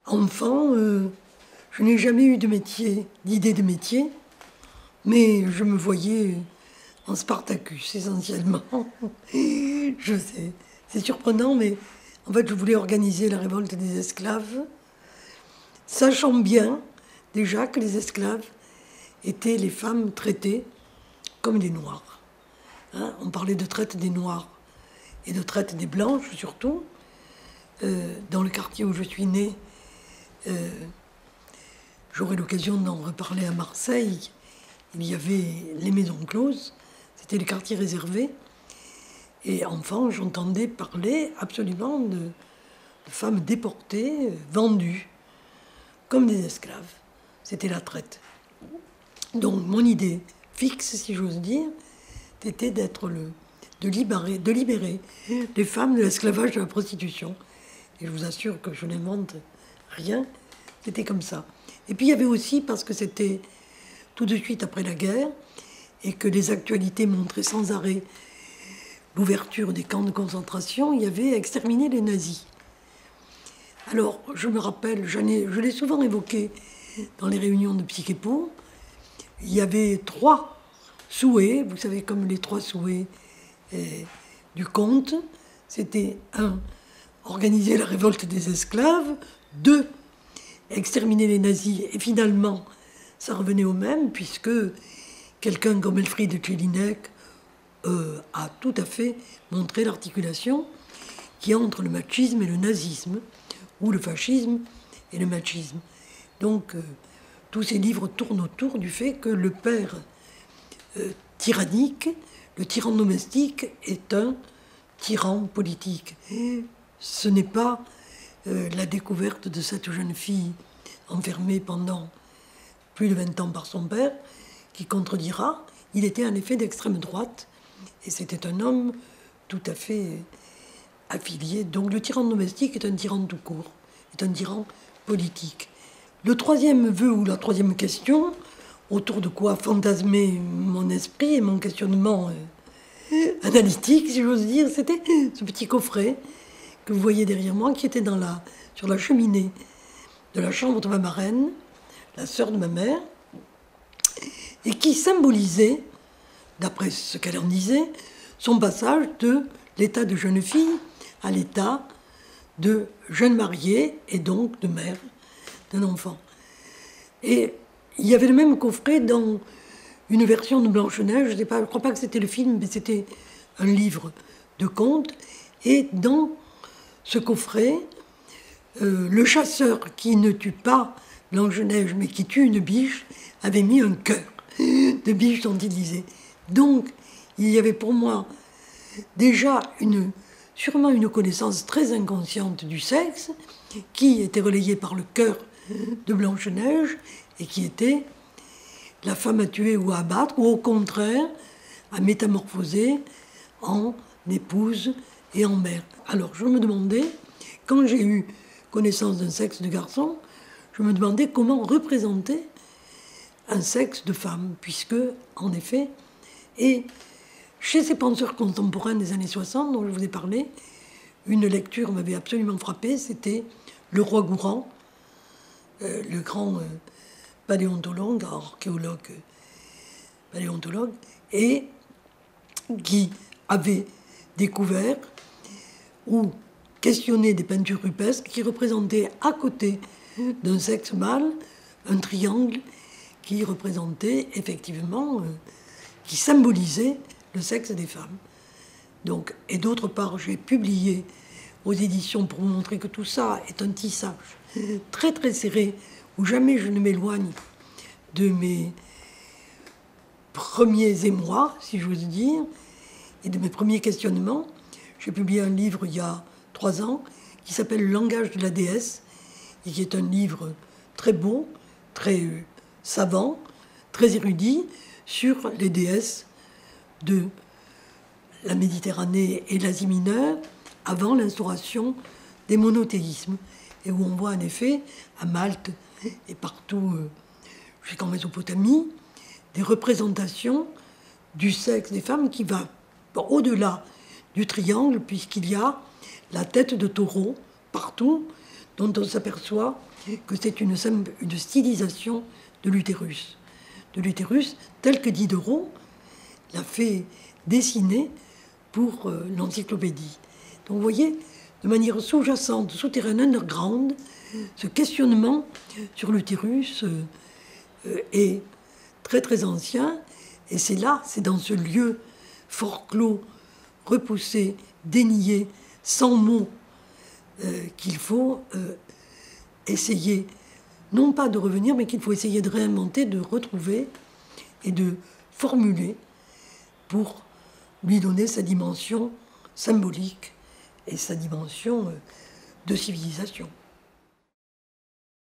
Enfant, je n'ai jamais eu d'idée de métier, mais je me voyais en Spartacus, essentiellement. Je sais, c'est surprenant, mais en fait, je voulais organiser la révolte des esclaves, sachant bien déjà que les esclaves étaient les femmes traitées comme des Noirs. Hein, on parlait de traite des Noirs et de traite des Blanches, surtout. Dans le quartier où je suis née, j'aurai l'occasion d'en reparler à Marseille. Il y avait les maisons closes, c'était le quartier réservé. Et enfant, j'entendais parler absolument de femmes déportées, vendues, comme des esclaves. C'était la traite. Donc mon idée fixe, si j'ose dire, c'était de libérer les femmes de l'esclavage, de la prostitution. Et je vous assure que je n'invente rien, c'était comme ça. Et puis il y avait aussi, parce que c'était tout de suite après la guerre, et que les actualités montraient sans arrêt l'ouverture des camps de concentration, il y avait exterminer les nazis. Alors, je me rappelle, je l'ai souvent évoqué dans les réunions de Psychépo, il y avait 3 souhaits, vous savez, comme les 3 souhaits du conte. C'était 1, organiser la révolte des esclaves, 2, exterminer les nazis, et finalement, ça revenait au même, puisque quelqu'un comme Elfriede Jelinek a tout à fait montré l'articulation qui est entre le machisme et le nazisme, ou le fascisme et le machisme. Donc, tous ces livres tournent autour du fait que le père tyrannique, le tyran domestique, est un tyran politique. Ce n'est pas la découverte de cette jeune fille enfermée pendant plus de 20 ans par son père qui contredira. Il était en effet d'extrême droite et c'était un homme tout à fait affilié. Donc le tyran domestique est un tyran tout court, est un tyran politique. Le 3e vœu ou la 3e question, autour de quoi fantasmer mon esprit et mon questionnement analytique, si j'ose dire, c'était ce petit coffret que vous voyez derrière moi, qui était sur la cheminée de la chambre de ma marraine, la sœur de ma mère, et qui symbolisait, d'après ce qu'elle en disait, son passage de l'état de jeune fille à l'état de jeune mariée et donc de mère d'un enfant. Et il y avait le même coffret dans une version de Blanche-Neige, je ne crois pas que c'était le film, mais c'était un livre de contes. Et dans ce coffret, le chasseur qui ne tue pas Blanche-Neige, mais qui tue une biche, avait mis un cœur de biche dont il disait. Donc, il y avait pour moi déjà sûrement une connaissance très inconsciente du sexe, qui était relayée par le cœur de Blanche-Neige, et qui était la femme à tuer ou à abattre, ou au contraire, à métamorphoser en épouse et en mère. Alors, je me demandais, quand j'ai eu connaissance d'un sexe de garçon, je me demandais comment représenter un sexe de femme, puisque, en effet, et chez ces penseurs contemporains des années 60, dont je vous ai parlé, une lecture m'avait absolument frappé, c'était Le Roi Gourand, le grand paléontologue, archéologue, paléontologue, et qui avait découvert ou questionné des peintures rupestres qui représentaient à côté d'un sexe mâle un triangle qui représentait effectivement, qui symbolisait le sexe des femmes. Donc, et d'autre part, j'ai publié aux éditions pour vous montrer que tout ça est un tissage très très serré, où jamais je ne m'éloigne de mes premiers émois, si j'ose dire, et de mes premiers questionnements. J'ai publié un livre il y a 3 ans qui s'appelle Le langage de la déesse, et qui est un livre très beau, très savant, très érudit, sur les déesses de la Méditerranée et l'Asie mineure, avant l'instauration des monothéismes, et où on voit en effet, à Malte et partout jusqu'en Mésopotamie, des représentations du sexe des femmes qui va au-delà du triangle, puisqu'il y a la tête de taureau partout, dont on s'aperçoit que c'est une stylisation de l'utérus. De l'utérus tel que Diderot l'a fait dessiner pour l'encyclopédie. Donc vous voyez, de manière sous-jacente, souterraine, underground, ce questionnement sur l'utérus est très très ancien. Et c'est là, c'est dans ce lieu fort clos, repoussé, dénié, sans mots, qu'il faut essayer, non pas de revenir, mais qu'il faut essayer de réinventer, de retrouver et de formuler pour lui donner sa dimension symbolique et sa dimension de civilisation.